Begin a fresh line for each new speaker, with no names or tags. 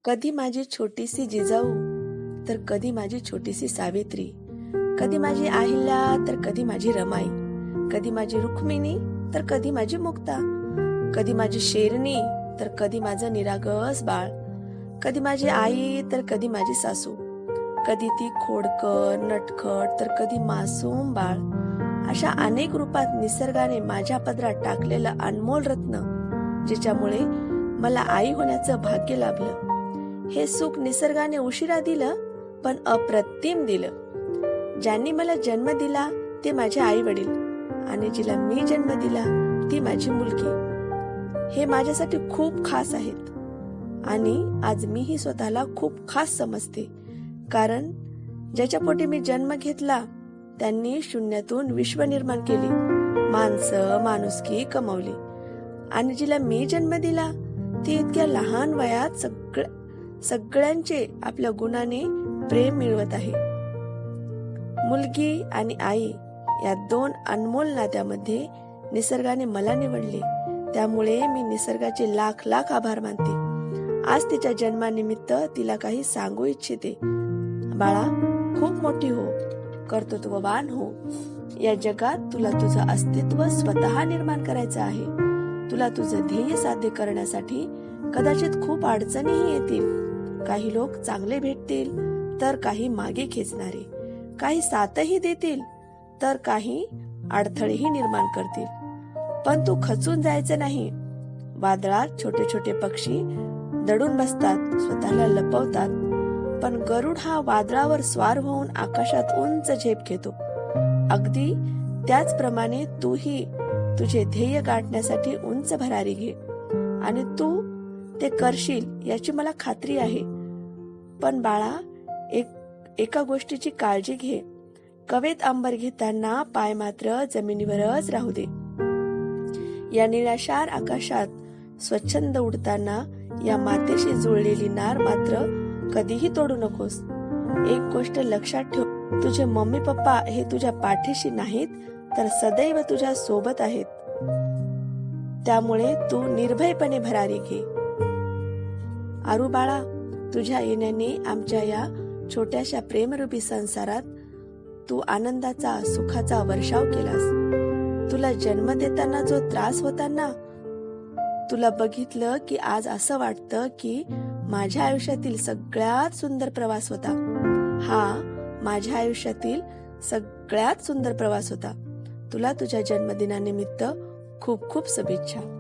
कधी माझी छोटीशी जिजाऊ तर कधी माझी छोटीशी सावित्री, कधी माझी अहिल्या तर कधी माझी रमाई, कधी माझी रुक्मिणी तर कधी माझी मुक्ता, कधी माझी शेरणी तर कधी माझं निरागस बाळ, कधी माझी आई तर कधी माझी सासू, कधी ती खोडकर नटखट तर कधी मासूम बाळ. अशा अनेक रूपात निसर्गाने माझ्या पदरात टाकलेलं अनमोल रत्न, जिच्यामुळे मला आई होण्याचं भाग्य लाभलं. हे सुख निसर्गाने उशिरा दिलं, पण अप्रतिम दिलं. ज्यांनी मला जन्म दिला ते माझे आई वडील, आणि जिला मी जन्म दिला ती माझी मुलगी. हे माझ्यासाठी खूप खास आहेत, आणि आज मीही स्वतःला खूप खास समजते. कारण ज्याच्या पोटी मी जन्म घेतला त्यांनी शून्यातून विश्व निर्माण केली, माणसं माणुसकी कमवली. आणि जिला मी जन्म दिला ती इतक्या लहान वयात सगळ्यांचे आपल्या गुणाने प्रेम मिळवत आहे. मुलगी आणि आई या दोन अनमोल नात्यामध्ये निसर्गाने मला निवडले. त्यामुळे मी निसर्गाचे लाख लाख आभार मानते. आज तिच्या जन्मानिमित्त तिला काही सांगू इच्छिते. बाळा, खूप मोठी हो, कर्तृत्ववान हो. या जगात तुला तुझं अस्तित्व स्वतः निर्माण करायचं आहे. तुला तुझं ध्येय साध्य करण्यासाठी कदाचित खूप अडचणीही येतील. काही लोक चांगले भेटतील तर काही मागे खेचणारे, काही साथही देतील तर काही अडथळेही निर्माण करतील. पण तू खचून जायचं नाही. वादळात छोटे छोटे पक्षी दडून बसतात, स्वतःला लपवतात, पण गरुड हा वादळावर स्वार होऊन आकाशात उंच झेप घेतो. अगदी त्याचप्रमाणे तूही तुझे ध्येय गाठण्यासाठी उंच भरारी घे, आणि तू ते करशील याची मला खात्री आहे. पण बाळा, एका गोष्टीची काळजी घे. कवेत अंबर घेताना पाय मात्र जमिनीवरच राहू दे. या निळाशार आकाशात स्वच्छंद उडताना या मातेशी जुळलेली नार मात्र कधीही तोडू नकोस. एक गोष्ट लक्षात ठेव, तुझे मम्मी पप्पा हे तुझ्या पाठीशी नाहीत तर सदैव तुझ्या सोबत आहेत. त्यामुळे तू निर्भयपणे भरारी घे. आरू बाळा, तुझ्या येण्याने आमच्या या छोट्याशा प्रेमरूपी संसारात तू आनंदाचा सुखाचा वर्षाव केलास. तुला जन्म देताना जो त्रास होता ना, तुला बघितलं की आज असं वाटतं की माझ्या आयुष्यातील सगळ्यात सुंदर प्रवास होता. हा माझ्या आयुष्यातील सगळ्यात सुंदर प्रवास होता. तुला तुझ्या जन्मदिनानिमित्त खूप खूप शुभेच्छा.